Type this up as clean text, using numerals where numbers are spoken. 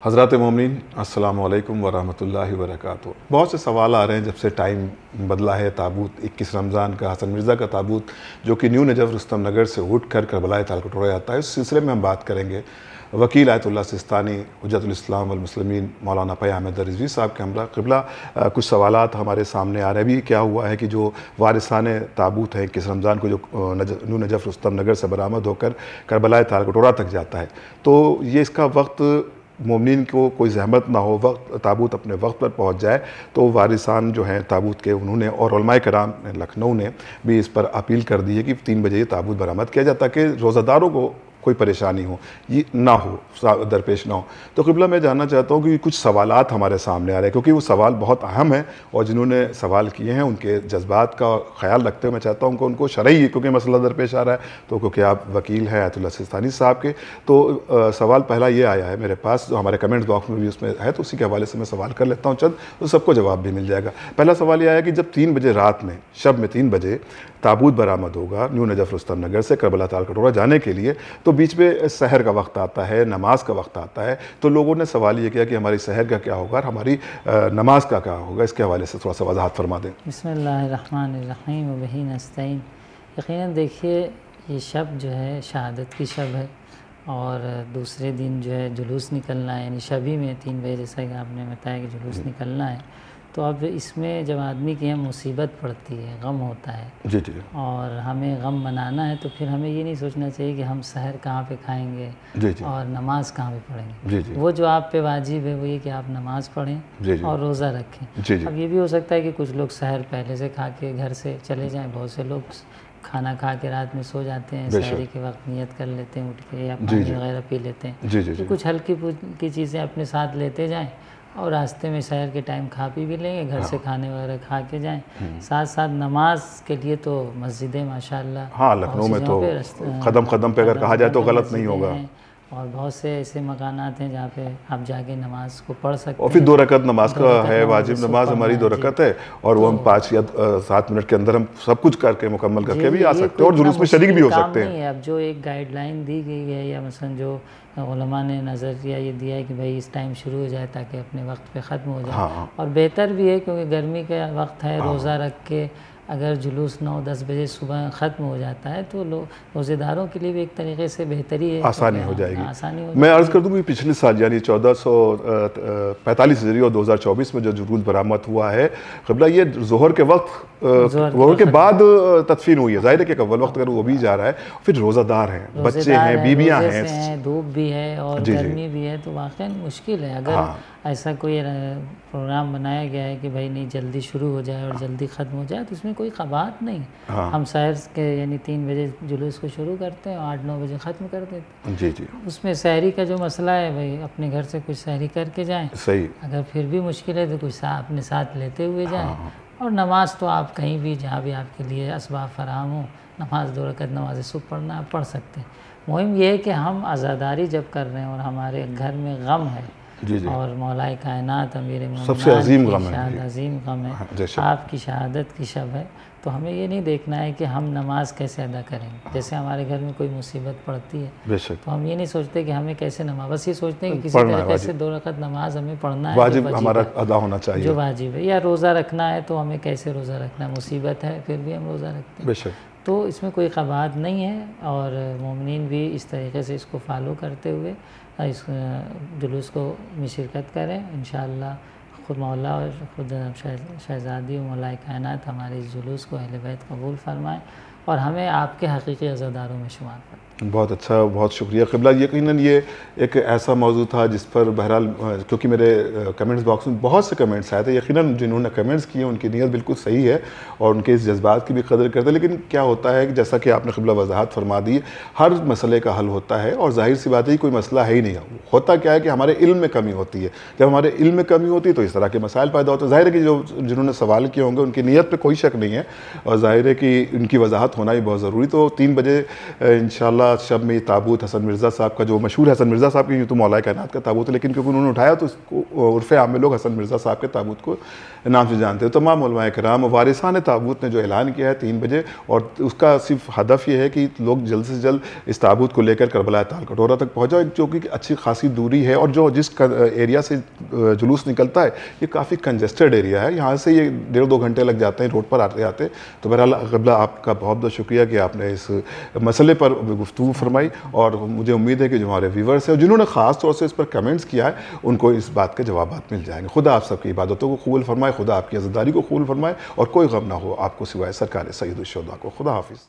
حضرات مومنین السلام علیکم ورحمۃ اللہ وبرکاتہ۔ بہت سے سوال آ رہے ہیں جب سے ٹائم بدلا ہے۔ تابوت 21 رمضان کا حسن مرزا کا تابوت جو کہ نیو نجف رستم نگر سے اٹھ کر کربلا تالکٹورا آتا ہے، اس سلسلے میں ہم بات کریں گے وکیل آیت اللہ سستانی، حجت الاسلام والمسلمین مولانا پی احمد رضوی صاحب کے ہمراہ قبلہ کچھ سوالات ہمارے سامنے آ رہے ہیں۔ ابھی کیا ہوا ہے کہ جو وارثان تابوت ہے 21 رمضان کو جو نیو نجف رستم نگر سے برآمد ہو کر کربلا تالکٹورا تک جاتا ہے، تو یہ اس کا وقت مومنین کو کوئی زحمت نہ ہو، وقت تابوت اپنے وقت پر پہنچ جائے، تو وارثان جو ہیں تابوت کے انہوں نے اور علماء کرام لکھنؤ نے بھی اس پر اپیل کر دی ہے کہ 3 بجے یہ تابوت برآمد کیا جائے تاکہ روزہ داروں کو کوئی پریشانی ہو، یہ نہ ہو، درپیش نہ ہو۔ تو قبلہ میں جاننا چاہتا ہوں کہ کچھ سوالات ہمارے سامنے آ رہے ہیں کیونکہ وہ سوال بہت اہم ہیں، اور جنہوں نے سوال کیے ہیں ان کے جذبات کا خیال رکھتے ہوئے میں چاہتا ہوں کہ ان کو شرعی کیونکہ مسئلہ درپیش آ رہا ہے، تو کیونکہ آپ وکیل ہیں آیت اللہ سستانی صاحب کے، تو سوال پہلا یہ آیا ہے میرے پاس جو ہمارے کمنٹ باکس میں بھی اس میں ہے، تو اسی کے حوالے سے میں سوال کر لیتا ہوں چند، تو سب کو جواب بھی مل جائے گا۔ پہلا سوال یہ آیا کہ جب 3 بجے رات میں، شب میں 3 بجے تابوت برآمد ہوگا نیو نجف رستم نگر سے کربلا تالکٹورا جانے کے لیے، تو بیچ میں سحر کا وقت آتا ہے، نماز کا وقت آتا ہے، تو لوگوں نے سوال یہ کیا کہ ہماری سحر کا کیا ہوگا اور ہماری نماز کا کیا ہوگا، اس کے حوالے سے تھوڑا سا وضاحت فرما دیں۔ بسم اللہ الرحمن الرحیم وبہ نستعین۔ یقیناً دیکھیے یہ شب جو ہے شہادت کی شب ہے، اور دوسرے دن جو ہے جلوس نکلنا ہے، یعنی شبی میں 3 بجے جیسا کہ آپ نے بتایا کہ جلوس نکلنا ہے، تو اب اس میں جب آدمی کی یہاں مصیبت پڑتی ہے، غم ہوتا ہے، جی جی، اور ہمیں غم منانا ہے، تو پھر ہمیں یہ نہیں سوچنا چاہیے کہ ہم سحر کہاں پہ کھائیں گے جی جی، اور نماز کہاں پہ پڑھیں گے۔ جی جی، وہ جو آپ پہ واجب ہے وہ یہ کہ آپ نماز پڑھیں جی جی، اور روزہ رکھیں۔ جی جی، اب یہ بھی ہو سکتا ہے کہ کچھ لوگ سحر پہلے سے کھا کے گھر سے چلے جائیں، بہت سے لوگ کھانا کھا کے رات میں سو جاتے ہیں، سحری کے وقت نیت کر لیتے ہیں اٹھ کے، یا پانی وغیرہ پی لیتے ہیں، جی جی، تو کچھ ہلکی پھلکی چیزیں اپنے ساتھ لیتے جائیں، اور راستے میں سحر کے ٹائم کھا پی بھی لیں گے، گھر سے کھانے وغیرہ کھا کے جائیں، ساتھ ساتھ نماز کے لیے تو مسجدیں ماشاءاللہ ہاں لکھنؤ میں تو قدم قدم پہ اگر کہا جائے تو غلط نہیں ہوگا، اور بہت سے ایسے مکانات ہیں جہاں پہ آپ جا کے نماز کو پڑھ سکتے ہیں، اور پھر 2 رکعت نماز کا ہے، واجب نماز ہماری 2 رکعت ہے، اور وہ ہم 5 یا 7 منٹ کے اندر ہم سب کچھ کر کے مکمل کر کے بھی آ سکتے ہیں اور جلوس میں شریک بھی ہو سکتے ہیں۔ اب جو ایک گائیڈ لائن دی گئی ہے، یا مثلا جو علماء نے نظریہ یہ دیا ہے کہ بھائی اس ٹائم شروع ہو جائے تاکہ اپنے وقت پہ ختم ہو جائے، اور بہتر بھی ہے کیونکہ گرمی کا وقت ہے، روزہ رکھ کے اگر جلوس 9-10 بجے صبح ختم ہو جاتا ہے تو روزے داروں کے لیے بھی ایک طریقے سے بہتری ہے، آسانی ہو جائے گی۔ میں عرض کر دوں کہ پچھلے سال یعنی 1445 ہجری اور 2024 میں جو جلوس برآمد ہوا ہے قبلہ، یہ ظہر کے وقت ظہر کے بعد تدفین ہوئی ہے، ظاہر ہے کہ اول وقت اگر وہ بھی جا رہا ہے، پھر روزہ دار ہیں، بچے ہیں، بیویاں ہیں، دھوپ بھی ہے اور گرمی بھی ہے، تو واقعی مشکل ہے۔ اگر ایسا کوئی پروگرام بنایا گیا ہے کہ بھائی نہیں جلدی شروع ہو جائے اور جلدی ختم ہو جائے، تو اس میں کوئی قباحت نہیں، ہم سحر کے یعنی 3 بجے جلوس کو شروع کرتے ہیں اور 8-9 بجے ختم کر دیتے ہیں۔ جی جی، اس میں سحری کا جو مسئلہ ہے بھائی اپنے گھر سے کچھ سحری کر کے جائیں، صحیح، اگر پھر بھی مشکل ہے تو کچھ اپنے ساتھ لیتے ہوئے جائیں، اور نماز تو آپ کہیں بھی جہاں بھی آپ کے لیے اسباب فراہم ہوں، نماز 2 رکعت نماز صبح پڑھنا آپ پڑھ سکتے ہیں۔ مہم یہ ہے کہ ہم عزاداری جب کر رہے ہیں اور ہمارے گھر میں غم ہے، اور مولا کائنات امیر مومنین سب سے عظیم غم ہے، عظیم غم ہے، آپ کی شہادت کی شب ہے، تو ہمیں یہ نہیں دیکھنا ہے کہ ہم نماز کیسے ادا کریں گے۔ جیسے ہمارے گھر میں کوئی مصیبت پڑتی ہے تو ہم یہ نہیں سوچتے کہ ہمیں کیسے نماز، بس یہ سوچتے ہیں کہ کسی طریقے سے 2 رکعت نماز ہمیں پڑھنا ہے، واجب ہمارا ادا ہونا چاہیے، جو واجب ہے، یا روزہ رکھنا ہے تو ہمیں کیسے روزہ رکھنا ہے، مصیبت ہے پھر بھی ہم روزہ رکھتے ہیں، تو اس میں کوئی قباحت نہیں ہے، اور مومنین بھی اس طریقے سے اس کو فالو کرتے ہوئے اس جلوس کو میں شرکت کریں انشاءاللہ۔ خود مولا اور خود شہزادی و مولا کائنات ہمارے اس جلوس کو اہل بیت قبول فرمائیں، اور ہمیں آپ کے حقیقی عزاداروں میں شمار کریں۔ بہت اچھا، بہت شکریہ قبلہ۔ یقیناً یہ ایک ایسا موضوع تھا جس پر بہرحال کیونکہ میرے کمنٹس باکس میں بہت سے کمنٹس آئے تھے، یقیناً جنہوں نے کمنٹس کیے ان کی نیت بالکل صحیح ہے اور ان کے اس جذبات کی بھی قدر کرتے ہیں، لیکن کیا ہوتا ہے کہ جیسا کہ آپ نے قبلہ وضاحت فرما دی، ہر مسئلے کا حل ہوتا ہے، اور ظاہر سی بات ہے کوئی مسئلہ ہے ہی نہیں، ہوتا کیا ہے کہ ہمارے علم میں کمی ہوتی ہے، جب ہمارے علم میں کمی ہوتی ہے تو اس طرح کے مسائل پیدا ہوتے ہیں۔ ظاہر ہے کہ جنہوں نے سوال کیے ہوں گے ان کی نیت پہ کوئی شک نہیں ہے، اور ظاہر ہے کہ ان کی وضاحت ہونا ہی بہت ضروری، تو 3 بجے انشاءاللہ شب میں یہ تابوت حسن مرزا صاحب کا جو مشہور حسن مرزا صاحب کی تو مولا کائنات کا تابوت ہے، لیکن کیونکہ انہوں نے اٹھایا تو اس کو عرف عام میں لوگ حسن مرزا صاحب کے تابوت کو نام سے جانتے ہیں۔ تمام علماء کرام وارثان تابوت نے جو اعلان کیا ہے 3 بجے، اور اس کا صرف ہدف یہ ہے کہ لوگ جلد سے جلد اس تابوت کو لے کر کربلا تال کٹورہ تک پہنچا، جو کہ اچھی خاصی دوری ہے، اور جو جس ایریا سے جلوس نکلتا ہے یہ کافی کنجسٹڈ ایریا ہے، یہاں سے یہ 1.5-2 گھنٹے لگ جاتے ہیں روڈ پر آتے آتے۔ تو بہرحال قبلہ آپ کا بہت بہت شکریہ کہ آپ نے اس مسئلے پر گفتگو فرمائی، اور مجھے امید ہے کہ جو ہمارے ویورز ہیں جنہوں نے خاص طور سے اس پر کمنٹس کیا ہے ان کو اس بات کے جوابات مل جائیں گے۔ خدا آپ سب کی عبادتوں کو قبول فرمائے، خدا آپ کی عزتداری کو قبول فرمائے، اور کوئی غم نہ ہو آپ کو سوائے سرکار سید الشہداء کو۔ خدا حافظ۔